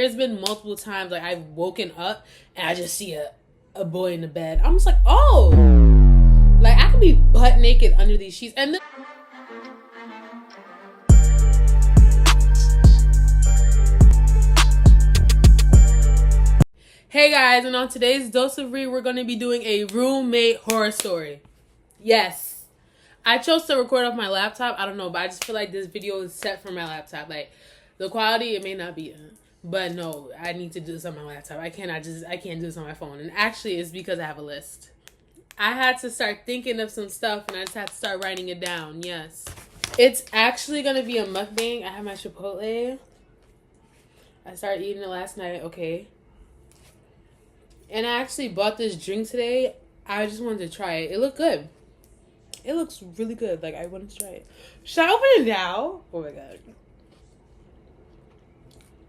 There's been multiple times like I've woken up and I just see a boy in the bed. I'm just like, oh, like I could be butt naked under these sheets. And then hey guys, and on today's Dose of Re, we're going to be doing a roommate horror story. Yes. I chose to record off my laptop. I don't know, but I just feel like this video is set for my laptop. Like, the quality, it may not be, but no, I need to do this on my laptop. I can't do this on my phone. And actually, it's because I have a list. I had to start thinking of some stuff, and I just had to start writing it down. Yes. It's actually going to be a mukbang. I have my Chipotle. I started eating it last night. Okay. And I actually bought this drink today. I just wanted to try it. It looked good. It looks really good. Like, I wanted to try it. Should I open it now? Oh my god.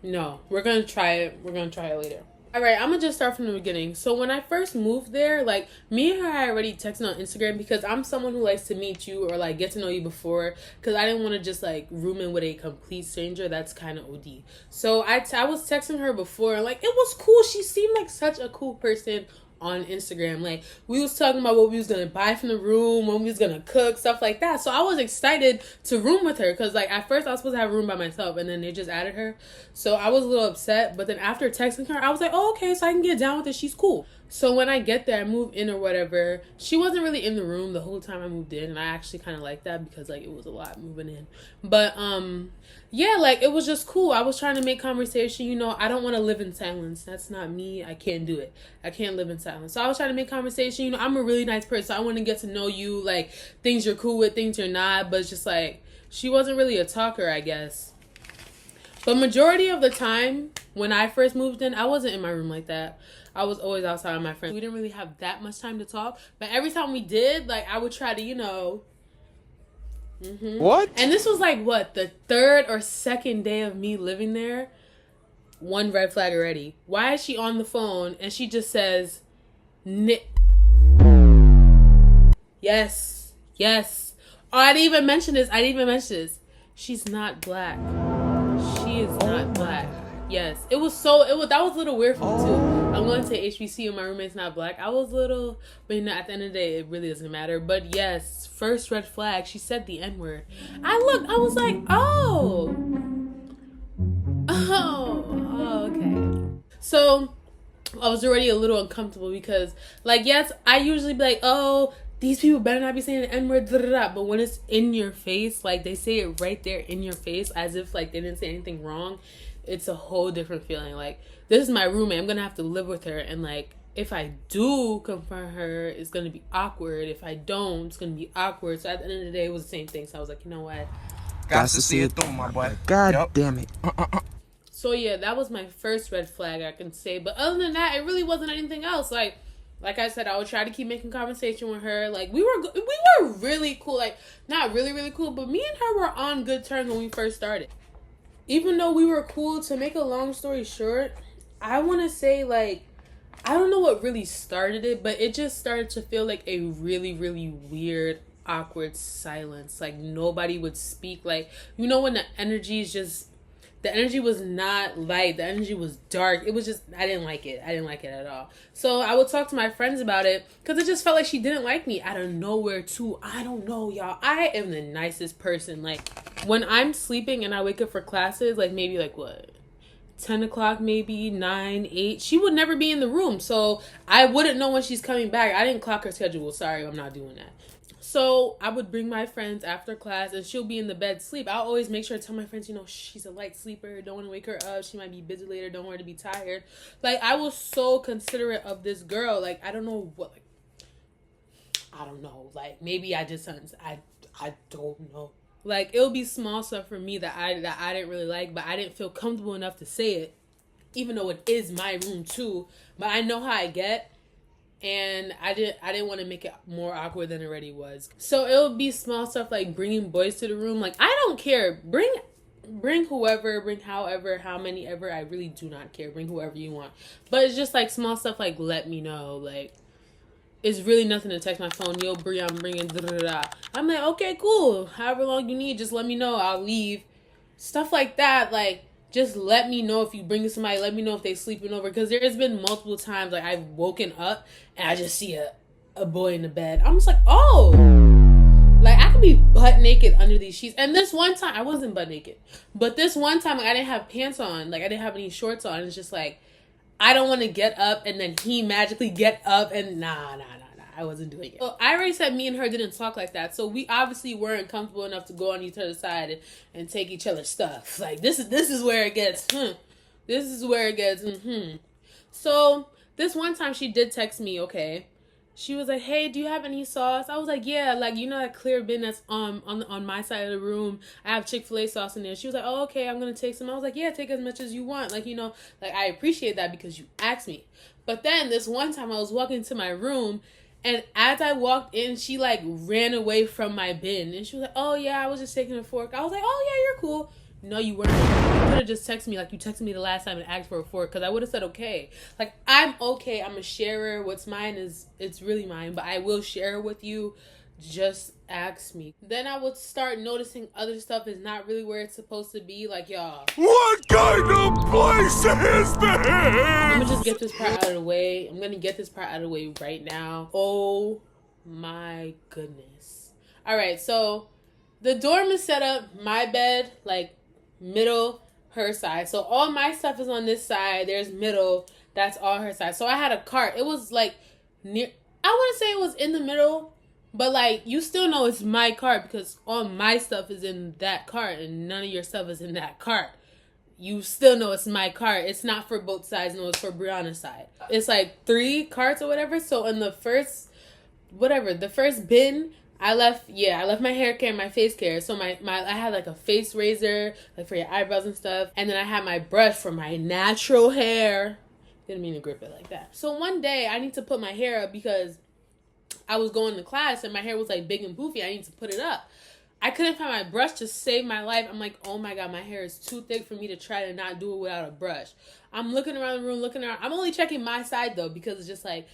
No. We're going to try it. We're going to try it later. Alright, I'm going to just start from the beginning. So, when I first moved there, like, me and her had already texted on Instagram because I'm someone who likes to meet you or, like, get to know you before. Because I didn't want to just, like, room in with a complete stranger. That's kind of OD. So, I was texting her before. And, like, it was cool. She seemed like such a cool person on Instagram. Like, we was talking about what we was gonna buy from the room, when we was gonna cook, stuff like that. So I was excited to room with her because, like, at first I was supposed to have a room by myself and then they just added her. So I was a little upset, but then after texting her, I was like, oh, okay, so I can get down with it. She's cool. So when I get there, I move in or whatever. She wasn't really in the room the whole time I moved in, and I actually kind of like that because, like, it was a lot moving in. But yeah, like, it was just cool. I was trying to make conversation. You know, I don't want to live in silence. That's not me. I can't do it. I can't live in silence. So I was trying to make conversation. You know, I'm a really nice person. So I want to get to know you, like, things you're cool with, things you're not. But it's just like, she wasn't really a talker, I guess. But majority of the time, when I first moved in, I wasn't in my room like that. I was always outside with my friends. We didn't really have that much time to talk. But every time we did, like, I would try to, you know... What? And this was, like, what? The third or second day of me living there? One red flag already. Why is she on the phone and she just says... Yes. Yes. Oh, I didn't even mention this. She's not black. She is not black. Yes. That was a little weird for me too. I'm going to HBC and my roommate's not black. I was a little, but you know, at the end of the day, it really doesn't matter. But yes, first red flag, she said the N-word. I looked, I was like, oh, okay. So I was already a little uncomfortable because, like, yes, I usually be like, oh, these people better not be saying the N-word, but when it's in your face, like, they say it right there in your face as if, like, they didn't say anything wrong, it's a whole different feeling. Like, this is my roommate. I'm going to have to live with her. And, like, if I do confront her, it's going to be awkward. If I don't, it's going to be awkward. So, at the end of the day, it was the same thing. So, I was like, you know what? Got to see it through, my boy. God damn it. So, yeah, that was my first red flag, I can say. But other than that, it really wasn't anything else. Like I said, I would try to keep making conversation with her. Like, we were really cool. Like, not really, really cool. But me and her were on good terms when we first started. Even though we were cool, to make a long story short, I want to say, like, I don't know what really started it, but it just started to feel like a really, really weird, awkward silence. Like, nobody would speak. Like, you know when the energy was not light. The energy was dark. It was just, I didn't like it. I didn't like it at all. So I would talk to my friends about it because it just felt like she didn't like me out of nowhere too. I don't know, y'all. I am the nicest person. Like, when I'm sleeping and I wake up for classes, like, maybe like what? 10 o'clock, maybe 9, 8. She would never be in the room. So I wouldn't know when she's coming back. I didn't clock her schedule. Sorry, I'm not doing that. So I would bring my friends after class and she'll be in the bed sleep. I'll always make sure to tell my friends, you know, she's a light sleeper. Don't want to wake her up. She might be busy later. Don't want her to be tired. Like, I was so considerate of this girl. Like, I don't know what, like, I don't know. Like, maybe I just, I don't know. Like, it'll be small stuff for me that I didn't really like, but I didn't feel comfortable enough to say it. Even though it is my room too. But I know how I get. And I didn't want to make it more awkward than it already was. So it'll be small stuff like bringing boys to the room. Like, I don't care. Bring whoever, bring however, how many ever. I really do not care. Bring whoever you want. But it's just like small stuff like let me know. Like, it's really nothing to text my phone. Yo, Bri, I'm bringing da-da-da-da. I'm like, okay, cool. However long you need, just let me know. I'll leave. Stuff like that. Like, just let me know if you bring somebody. Let me know if they sleeping over. Because there has been multiple times, like, I've woken up and I just see a boy in the bed. I'm just like, oh. Like, I could be butt naked under these sheets. And this one time, I wasn't butt naked. But this one time, like, I didn't have pants on. Like, I didn't have any shorts on. It's just like, I don't want to get up and then he magically get up and nah. I wasn't doing it. So I already said me and her didn't talk like that. So we obviously weren't comfortable enough to go on each other's side and take each other's stuff. Like, this is where it gets, This is where it gets, So this one time she did text me, okay. She was like, hey, do you have any sauce? I was like, yeah, like, you know that clear bin that's on my side of the room? I have Chick-fil-A sauce in there. She was like, oh, okay, I'm going to take some. I was like, yeah, take as much as you want. Like, you know, like, I appreciate that because you asked me. But then this one time I was walking to my room, and as I walked in, she, like, ran away from my bin. And she was like, oh, yeah, I was just taking a fork. I was like, oh, yeah, you're cool. No, you weren't. You could have just texted me like you texted me the last time and asked for a fork, because I would have said okay. Like, I'm okay. I'm a sharer. What's mine it's really mine, but I will share with you. Just ask me. Then I would start noticing other stuff is not really where it's supposed to be. Like, y'all, what kind of place is this? I'm gonna just get this part out of the way. I'm gonna get this part out of the way right now. Oh my goodness. All right, so the dorm is set up. My bed, like, middle, her side. So all my stuff is on this side. There's middle. That's all her side. So I had a cart. It was like near, I wouldn't say it was in the middle, but like, you still know it's my cart because all my stuff is in that cart and none of your stuff is in that cart. You still know it's my cart. It's not for both sides. No, it's for Brianna's side. It's like 3 carts or whatever. So in the first bin, I left my hair care and my face care. So I had like a face razor, like for your eyebrows and stuff. And then I had my brush for my natural hair. Didn't mean to grip it like that. So one day I need to put my hair up because I was going to class and my hair was like big and poofy. I need to put it up. I couldn't find my brush to save my life. I'm like, oh my God, my hair is too thick for me to try to not do it without a brush. I'm looking around the room, I'm only checking my side though, because it's just like,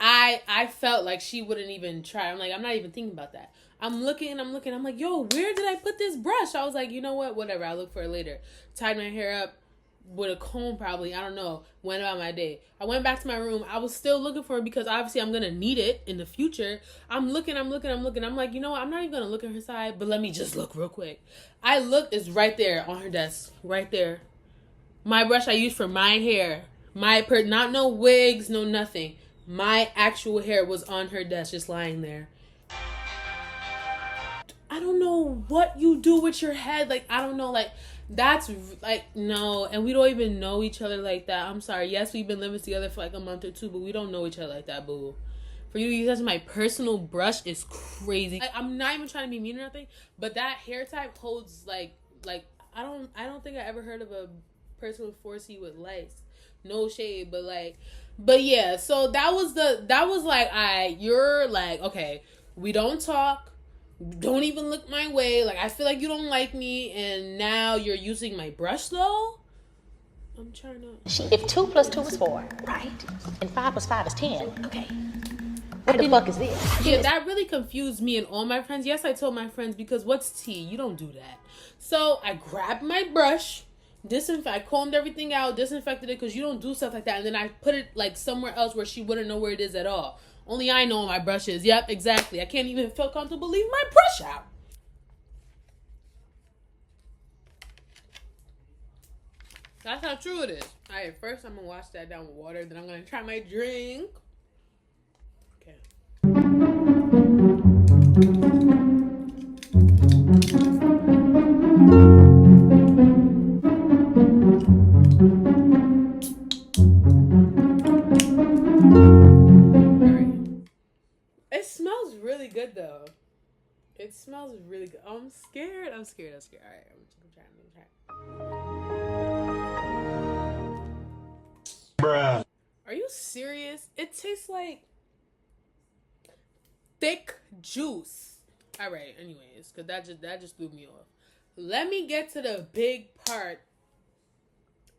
I felt like she wouldn't even try. I'm like, I'm not even thinking about that. I'm looking. I'm like, yo, where did I put this brush? I was like, you know what? Whatever. I'll look for it later. Tied my hair up with a comb probably. I don't know. Went about my day. I went back to my room. I was still looking for it because obviously I'm going to need it in the future. I'm looking. I'm like, you know what? I'm not even going to look at her side, but let me just look real quick. I looked. It's right there on her desk. Right there. My brush I used for my hair. Not no wigs, no nothing. My actual hair was on her desk, just lying there. I don't know what you do with your head. Like, I don't know. Like, that's, like, no. And we don't even know each other like that. I'm sorry. Yes, we've been living together for, like, a month or 2, but we don't know each other like that, boo. For you to use my personal brush is crazy. Like, I'm not even trying to be mean or nothing, but that hair type holds, like, I don't think I ever heard of a person with 4C with lice. No shade, but yeah, so that was like, you're like, okay, we don't talk, don't even look my way, like, I feel like you don't like me, and now you're using my brush though? I'm trying to... If 2 plus 2 is 4, right? And 5 plus 5 is 10, okay. What the fuck is this? Yeah, that really confused me and all my friends. Yes, I told my friends, because what's tea? You don't do that. So I grabbed my brush, I combed everything out, disinfected it, because you don't do stuff like that, and then I put it like somewhere else where she wouldn't know where it is at all. Only I know where my brush is. Yep, exactly. I can't even feel comfortable leaving my brush out. That's how true it is. Alright, first I'm gonna wash that down with water, then I'm gonna try my drink. Okay. Good though. It smells really good. Oh, I'm scared. All right, I'm trying. Bruh. Are you serious? It tastes like thick juice. All right. Anyways, cause that just threw me off. Let me get to the big part.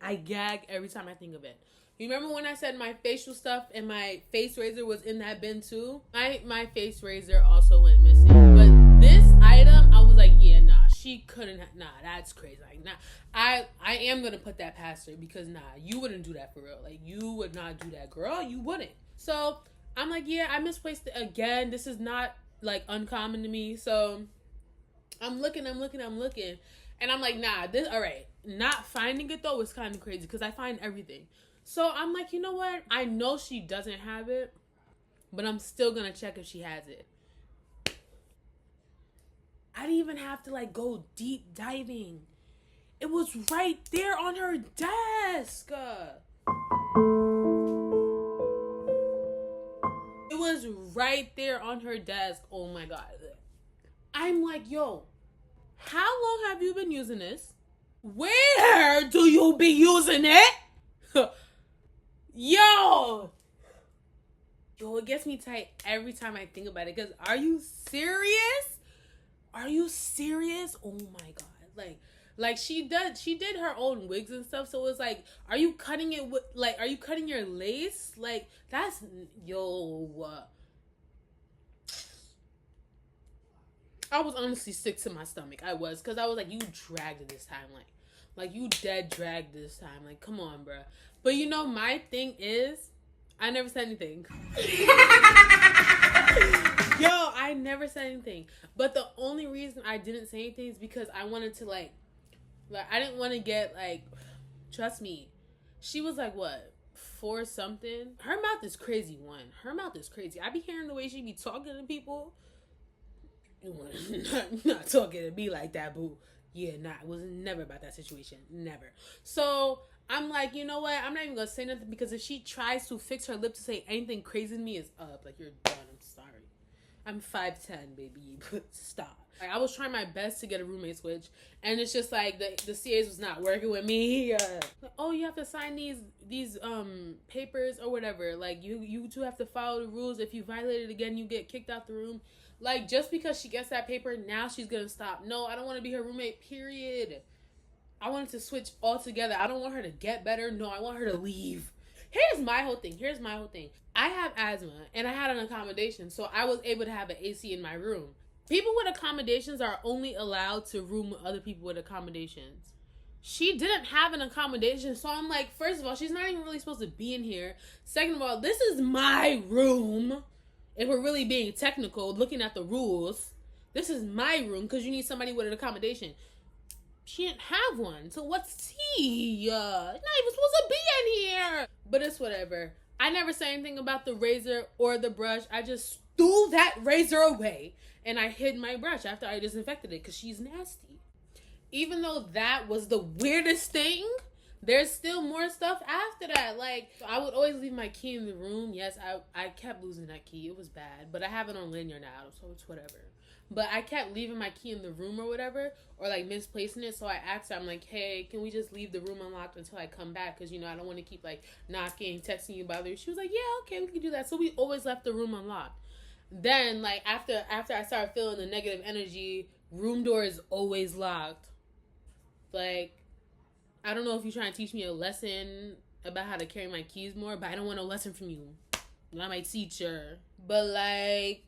I gag every time I think of it. You remember when I said my facial stuff and my face razor was in that bin too? My face razor also went missing. But this item, I was like, yeah, nah, she couldn't nah, that's crazy. Like, nah, I am gonna put that past her, because nah, you wouldn't do that for real. Like, you would not do that, girl. You wouldn't. So I'm like, yeah, I misplaced it again. This is not like uncommon to me. So I'm looking, and I'm like, nah, this all right. Not finding it though is kind of crazy, because I find everything. So I'm like, you know what? I know she doesn't have it, but I'm still gonna check if she has it. I didn't even have to like go deep diving. It was right there on her desk. It was right there on her desk. Oh my God. I'm like, yo, how long have you been using this? Where do you be using it? Yo, it gets me tight every time I think about it. Because are you serious? Are you serious? Oh my God. Like she did her own wigs and stuff. So it's like, are you cutting it with, like, are you cutting your lace? Like, that's, I was honestly sick to my stomach. I was. Because I was like, you dragged it this time. Like you dead dragged this time. Like, come on, bruh. But you know, my thing is, I never said anything. Yo, I never said anything. But the only reason I didn't say anything is because I wanted to, like I didn't want to get, like, trust me. She was like, what, 4 something? Her mouth is crazy, one. Her mouth is crazy. I be hearing the way she be talking to people. Not talking to me like that, boo. Yeah, nah, it was never about that situation. Never. So I'm like, you know what? I'm not even gonna say nothing, because if she tries to fix her lip to say anything crazy to me, is up. Like, you're done. I'm sorry. I'm 5'10", baby. Stop. Like, I was trying my best to get a roommate switch, and it's just like the CAs was not working with me. Like, oh, you have to sign these papers or whatever. Like, you two have to follow the rules. If you violate it again, you get kicked out the room. Like, just because she gets that paper, now she's gonna stop. No, I don't want to be her roommate, period. I wanted to switch altogether. I don't want her to get better. No, I want her to leave. Here's my whole thing. I have asthma, and I had an accommodation, so I was able to have an AC in my room. People with accommodations are only allowed to room with other people with accommodations. She didn't have an accommodation, so I'm like, first of all, she's not even really supposed to be in here. Second of all, this is my room. If we're really being technical, looking at the rules, this is my room, because you need somebody with an accommodation. She didn't have one, so what's tea? Not even supposed to be in here. But it's whatever. I never said anything about the razor or the brush. I just threw that razor away, and I hid my brush after I disinfected it, because she's nasty. Even though that was the weirdest thing, there's still more stuff after that. Like, I would always leave my key in the room. Yes, I kept losing that key. It was bad. But I have it on lanyard now, so it's whatever. But I kept leaving my key in the room or whatever, or like misplacing it. So I asked her, I'm like, hey, can we just leave the room unlocked until I come back? Because, you know, I don't want to keep like knocking, texting you, bothering you. She was like, yeah, okay, we can do that. So we always left the room unlocked. Then, like, after I started feeling the negative energy, room door is always locked. Like, I don't know if you're trying to teach me a lesson about how to carry my keys more, but I don't want no lesson from you. You're not my teacher. But, like,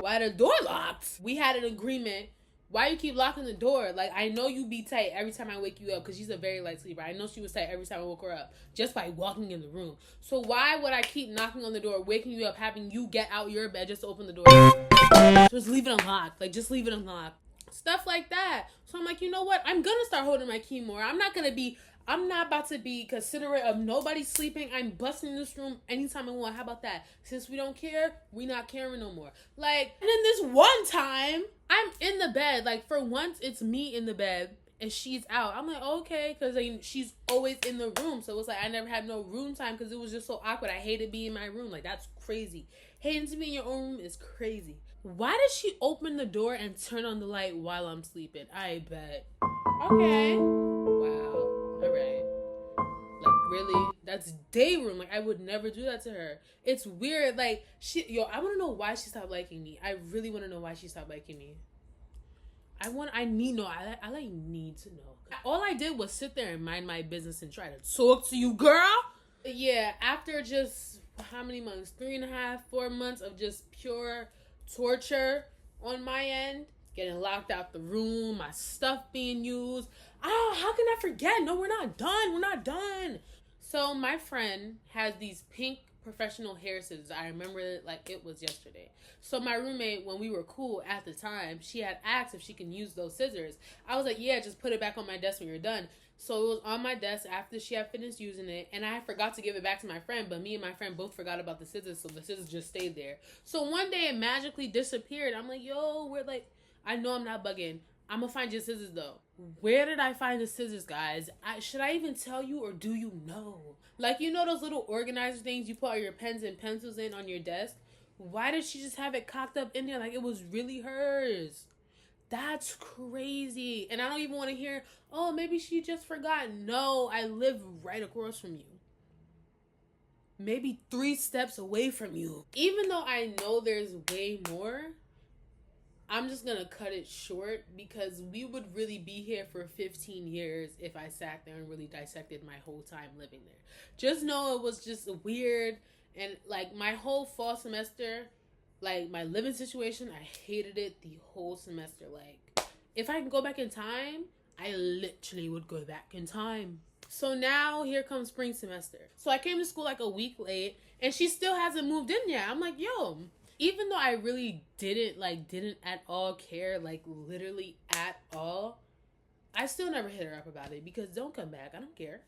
why the door locked? We had an agreement. Why you keep locking the door? Like, I know you be tight every time I wake you up, because she's a very light sleeper. I know she was tight every time I woke her up, just by walking in the room. So why would I keep knocking on the door, waking you up, having you get out your bed just to open the door? Just leave it unlocked. Like, just leave it unlocked. Stuff like that. So I'm like, you know what? I'm gonna start holding my key more. I'm not about to be considerate of nobody sleeping. I'm busting in this room anytime I want. How about that? Since we don't care, we not caring no more. Like, and then this one time, I'm in the bed. Like, for once, it's me in the bed, and she's out. I'm like, okay, because she's always in the room. So it's like, I never had no room time, because it was just so awkward. I hated being in my room. Like, that's crazy. Hating to be in your own room is crazy. Why does she open the door and turn on the light while I'm sleeping? I bet. Okay. Wow. All right. Like, really? That's day room. Like, I would never do that to her. It's weird. Like, I want to know why she stopped liking me. I really want to know why she stopped liking me. I need to know. All I did was sit there and mind my business and try to talk to you, girl. But yeah, after just how many months? 3.5, 4 months of just pure torture on my end. getting locked out the room, my stuff being used. Oh, how can I forget? No, we're not done. We're not done. So my friend has these pink professional hair scissors. I remember it like it was yesterday. So my roommate, when we were cool at the time, she had asked if she can use those scissors. I was like, yeah, just put it back on my desk when you're done. So it was on my desk after she had finished using it, and I forgot to give it back to my friend, but me and my friend both forgot about the scissors, so the scissors just stayed there. So one day it magically disappeared. I'm like, yo, we're like, I know I'm not bugging. I'm gonna find your scissors though. Where did I find the scissors, guys? Should I even tell you, or do you know? Like, you know those little organizer things you put all your pens and pencils in on your desk? Why did she just have it cocked up in there like it was really hers? That's crazy. And I don't even want to hear, oh, maybe she just forgot. No, I live right across from you. Maybe 3 steps away from you. Even though I know there's way more, I'm just going to cut it short because we would really be here for 15 years if I sat there and really dissected my whole time living there. Just know it was just weird. And like my whole fall semester, like my living situation, I hated it the whole semester. Like if I can go back in time, I literally would go back in time. So now here comes spring semester. So I came to school like a week late and she still hasn't moved in yet. I'm like, yo, even though I really didn't at all care, like literally at all, I still never hit her up about it because don't come back. I don't care.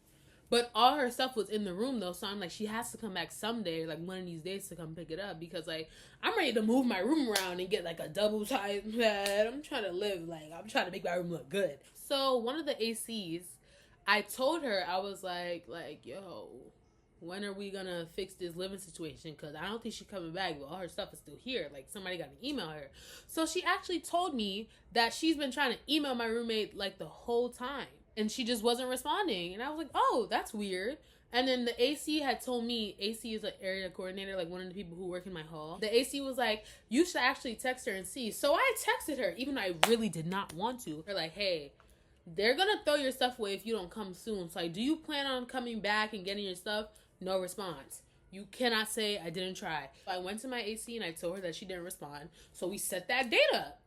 But all her stuff was in the room though, so I'm like, she has to come back someday, like one of these days to come pick it up because like I'm ready to move my room around and get like a double size bed. I'm trying to live, like I'm trying to make my room look good. So one of the ACs, I told her, I was like, yo, when are we gonna fix this living situation? Because I don't think she's coming back, but all her stuff is still here. Like somebody got to email her. So she actually told me that she's been trying to email my roommate like the whole time. And she just wasn't responding. And I was like, oh, that's weird. And then the AC had told me, AC is an area coordinator, like one of the people who work in my hall. The AC was like, you should actually text her and see. So I texted her, even though I really did not want to. They're like, hey, they're going to throw your stuff away if you don't come soon. So like, do you plan on coming back and getting your stuff? No response. You cannot say I didn't try. I went to my AC and I told her that she didn't respond. So we set that date up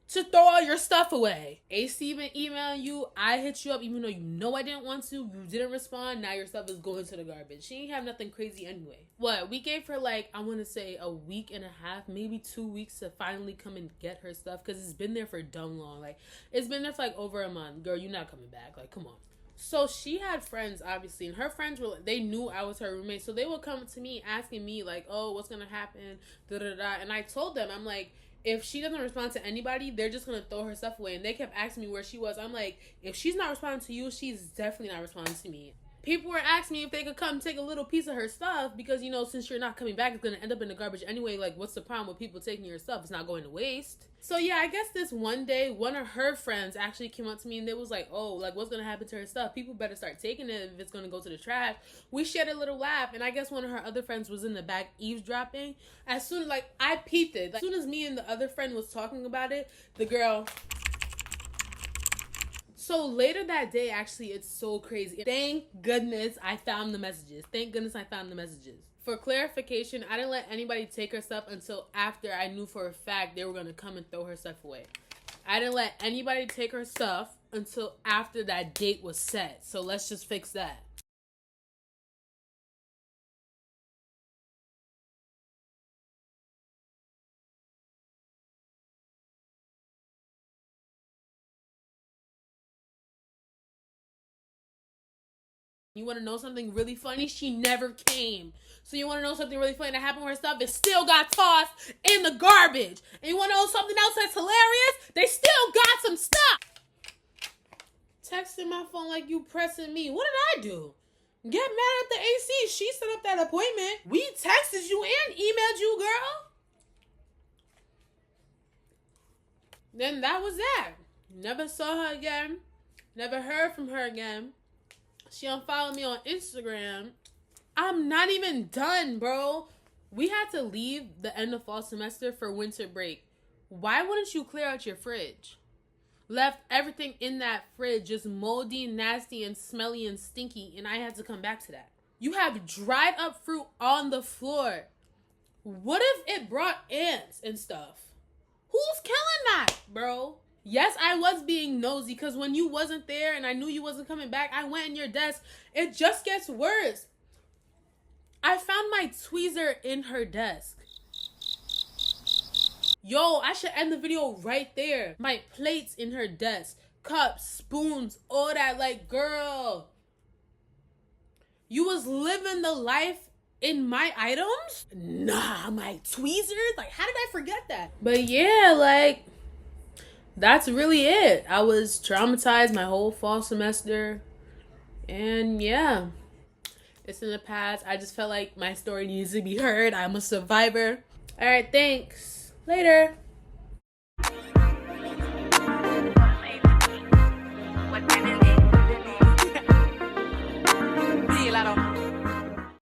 to throw all your stuff away. AC been emailing you. I hit you up even though you know I didn't want to. You didn't respond. Now your stuff is going to the garbage. She ain't have nothing crazy anyway. What? We gave her like, I want to say a week and a half, maybe 2 weeks to finally come and get her stuff because it's been there for dumb long. Like, it's been there for like over a month. Girl, you're not coming back. Like, come on. So she had friends, obviously, and her friends were, they knew I was her roommate. So they would come to me asking me like, oh, what's going to happen? Da-da-da. And I told them, I'm like, if she doesn't respond to anybody, they're just going to throw her stuff away. And they kept asking me where she was. I'm like, if she's not responding to you, she's definitely not responding to me. People were asking me if they could come take a little piece of her stuff because, you know, since you're not coming back, it's going to end up in the garbage anyway. Like, what's the problem with people taking your stuff? It's not going to waste. So, yeah, I guess this one day, one of her friends actually came up to me and they was like, oh, like, what's going to happen to her stuff? People better start taking it if it's going to go to the trash. We shared a little laugh, and I guess one of her other friends was in the back eavesdropping. As soon as, like, I peeped it. Like, as soon as me and the other friend was talking about it, the girl... So later that day, actually, it's so crazy. Thank goodness I found the messages. Thank goodness I found the messages. For clarification, I didn't let anybody take her stuff until after I knew for a fact they were going to come and throw her stuff away. I didn't let anybody take her stuff until after that date was set. So let's just fix that. You want to know something really funny? She never came. So you want to know something really funny that happened with her stuff? It still got tossed in the garbage. And you want to know something else that's hilarious? They still got some stuff. Texting my phone like you pressing me. What did I do? Get mad at the AC. She set up that appointment. We texted you and emailed you, girl. Then that was that. Never saw her again. Never heard from her again. She unfollowed me on Instagram. I'm not even done, bro. We had to leave the end of fall semester for winter break. Why wouldn't you clear out your fridge? Left everything in that fridge just moldy, nasty, and smelly and stinky, and I had to come back to that. You have dried up fruit on the floor. What if it brought ants and stuff? Who's killing that, bro? Yes, I was being nosy because when you wasn't there and I knew you wasn't coming back, I went in your desk. It just gets worse. I found my tweezer in her desk. Yo, I should end the video right there. My plates in her desk. Cups, spoons, all that. Like, girl, you was living the life in my items? Nah, my tweezers? Like, how did I forget that? But yeah, like, that's really it. I was traumatized my whole fall semester. And yeah, it's in the past. I just felt like my story needs to be heard. I'm a survivor. All right, thanks. Later.